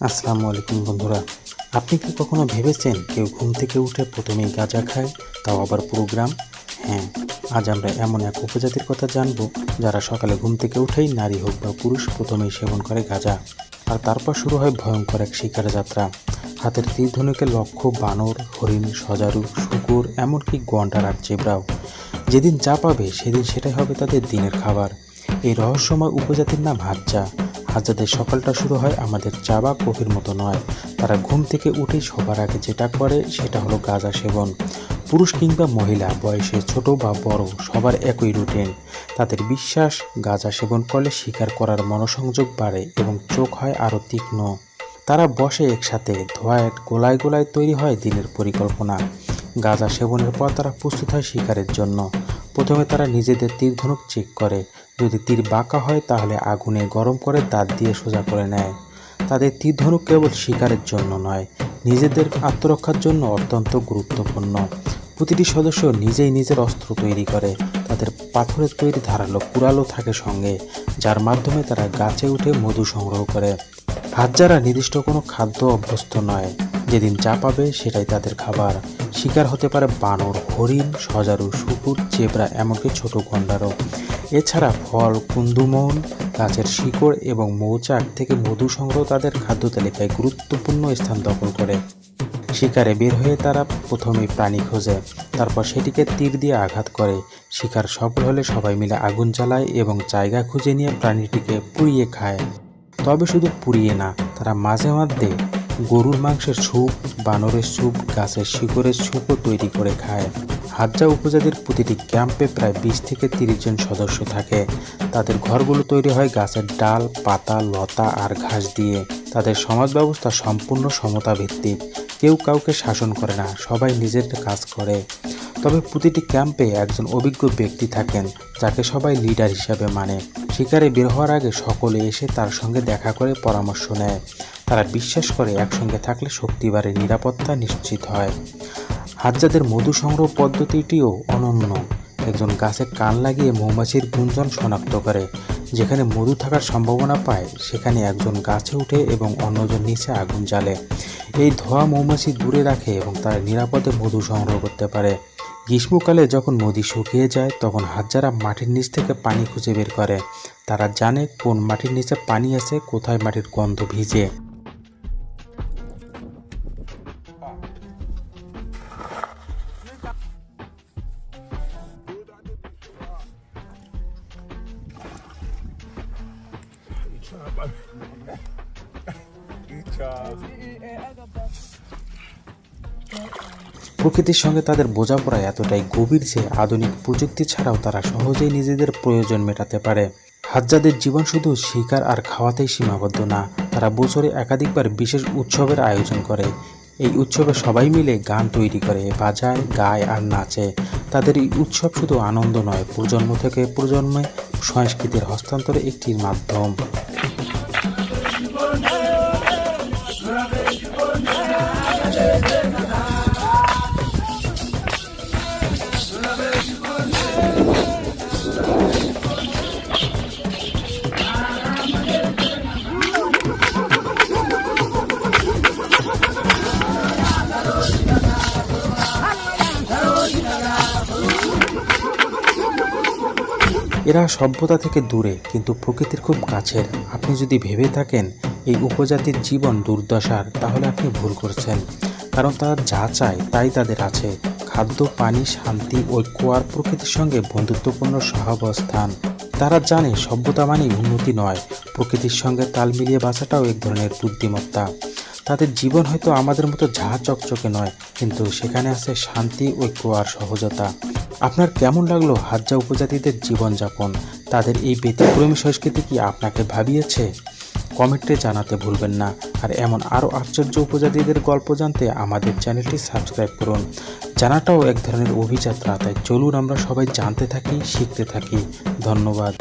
আসসালামু আলাইকুম বন্ধুরা, আপনি কি কখনো ভেবেছেন কেউ ঘুম থেকে উঠে প্রথমেই গাঁজা খায়, তাও আবার পুরো গ্রাম? হ্যাঁ, আজ আমরা এমন এক উপজাতির কথা জানব যারা সকালে ঘুম থেকে উঠেই নারী হোক বা পুরুষ প্রথমেই সেবন করে গাঁজা। আর তারপর শুরু হয় ভয়ঙ্কর এক শিকার যাত্রা। হাতের তীর ধনুকে লক্ষ্য বানর, হরিণ, সজারু, শূকর, এমনকি গন্ডার আর জেব্রাও। যেদিন যা পাবে সেদিন সেটাই হবে তাদের দিনের খাবার। এই রহস্যময় উপজাতির নাম হাজ্জা। হাজ্জাদের সকালটা শুরু হয় আমাদের চা বা কফির মতো নয়। তারা ঘুম থেকে উঠেই সবার আগে যেটা করে সেটা হলো গাঁজা সেবন। পুরুষ কিংবা মহিলা, বয়সে ছোট বা বড়, সবার একই রুটিন। তাদের বিশ্বাস, গাঁজা সেবন করলে শিকার করার মনোসংযোগ বাড়ে এবং চোখ হয় আরও তীক্ষ্ণ। তারা বসে একসাথে, ধোঁয়ায় গোলায় গোলায় তৈরি হয় দিনের পরিকল্পনা। গাঁজা সেবনের পর তারা প্রস্তুত হয় শিকারের জন্য। প্রথমে তারা নিজেদের তীর ধনুক চেক করে। যদি তীর বাঁকা হয় তাহলে আগুনে গরম করে দাঁত দিয়ে সোজা করে নেয়। তাদের তীর ধনুক কেবল শিকারের জন্য নয়, নিজেদের আত্মরক্ষার জন্য অত্যন্ত গুরুত্বপূর্ণ। প্রতিটি সদস্য নিজেই নিজের অস্ত্র তৈরি করে। তাদের পাথরের তৈরি ধারালো কুড়ালো থাকে সঙ্গে, যার মাধ্যমে তারা গাছে উঠে মধু সংগ্রহ করে। হাজ্জারা নির্দিষ্ট কোনো খাদ্য অভ্যস্ত নয়। যেদিন যা পাবে সেটাই তাদের খাবার। শিকার হতে পারে বানর, হরিণ, সজারু, শূকর, জেব্রা, এমনকি ছোট গন্ডারও। এছাড়া ফল, কুন্দুমোল, গাছের শিকড় এবং মৌচাক থেকে মধু সংগ্রহ তাদের খাদ্য তালিকায় গুরুত্বপূর্ণ স্থান দখল করে। শিকারে বের হয়ে তারা প্রথমেই প্রাণী খোঁজে, তারপর সেটিকে তীর দিয়ে আঘাত করে। শিকার সফল হলে সবাই মিলে আগুন জ্বালায় এবং জায়গা খুঁজে নিয়ে প্রাণীটিকে পুড়িয়ে খায়। তবে শুধু পুড়িয়ে না, তারা মাঝে মধ্যে গরুর মাংসের স্যুপ, বানরের স্যুপ, গাছের শিকড়ের স্যুপও তৈরি করে খায়। হাজ্জা উপজাতির প্রতিটি ক্যাম্পে প্রায় 20 থেকে 30 জন সদস্য থাকে। তাদের ঘরগুলো তৈরি হয় গাছের ডাল, পাতা, লতা আর ঘাস দিয়ে। তাদের সমাজ ব্যবস্থা সম্পূর্ণ সমতা ভিত্তিক। কেউ কাউকে শাসন করে না, সবাই নিজের কাজ করে। তবে প্রতিটি ক্যাম্পে একজন অভিজ্ঞ ব্যক্তি থাকেন, যাকে সবাই লিডার হিসাবে মানে। শিকারে বের হওয়ার আগে সকলে এসে তার সঙ্গে দেখা করে পরামর্শ নেয়। তারা বিশ্বাস করে একসঙ্গে থাকলে শক্তি বাড়ে, নিরাপত্তা নিশ্চিত হয়। হাজ্জাদের মধু সংগ্রহ পদ্ধতিটিও অনন্য। একজন গাছে কান লাগিয়ে মৌমাছির গুঞ্জন শনাক্ত করে। যেখানে মধু থাকার সম্ভাবনা পায় সেখানে একজন গাছে উঠে এবং অন্যজন নিচে আগুন জ্বালে। এই ধোঁয়া মৌমাছি দূরে রাখে এবং তারা নিরাপদে মধু সংগ্রহ করতে পারে। গ্রীষ্মকালে যখন নদী শুকিয়ে যায় তখন হাজ্জারা মাটির নিচ থেকে পানি খুঁজে বের করে। তারা জানে কোন মাটির নিচে পানি আছে, কোথায় মাটির গন্ধ ভিজে। প্রকৃতির সঙ্গে তাদের বোঝাপড়া এতটাই গভীর যে আধুনিক প্রযুক্তি ছাড়াও তারা সহজেই নিজেদের প্রয়োজন মেটাতে পারে। হাজ্জাদের জীবন শুধু শিকার আর খাওয়াতেই সীমাবদ্ধ না, তারা বছরে একাধিকবার বিশেষ উৎসবের আয়োজন করে। এই উৎসবে সবাই মিলে গান তৈরি করে, বাজায়, গায় আর নাচে। তাদের এই উৎসব শুধু আনন্দ নয়, প্রজন্ম থেকে প্রজন্মে সংস্কৃতির হস্তান্তরের একটি মাধ্যম। এরা সভ্যতা থেকে দূরে কিন্তু প্রকৃতির খুব কাছের। আপনি যদি ভেবে থাকেন এই উপজাতির জীবন দুর্দশার, তাহলে আপনি ভুল করছেন। কারণ তারা যা চায় তাই তাদের আছে: খাদ্য, পানি, শান্তি, ঐক্য আর প্রকৃতির সঙ্গে বন্ধুত্বপূর্ণ সহাবস্থান। তারা জানে সভ্যতা মানেই উন্নতি নয়, প্রকৃতির সঙ্গে তাল মিলিয়ে বাঁচাটাও এক ধরনের বুদ্ধিমত্তা। তাদের জীবন হয়তো আমাদের মতো ঝাঁ চকচকে নয়, কিন্তু সেখানে আছে শান্তি, ঐক্য আর সহজতা। আপনার কেমন লাগলো হাজ্জা উপজাতিদের জীবনযাপন? তাদের এই ব্যতিক্রমী সংস্কৃতি কি আপনাকে ভাবিয়েছে? কমেন্টে জানাতে ভুলবেন না। আর এমন আরও আশ্চর্য উপজাতিদের গল্প জানতে আমাদের চ্যানেলটি সাবস্ক্রাইব করুন। জানাটাও এক ধরনের অভিযাত্রা, তাই চলুন আমরা সবাই জানতে থাকি, শিখতে থাকি। ধন্যবাদ।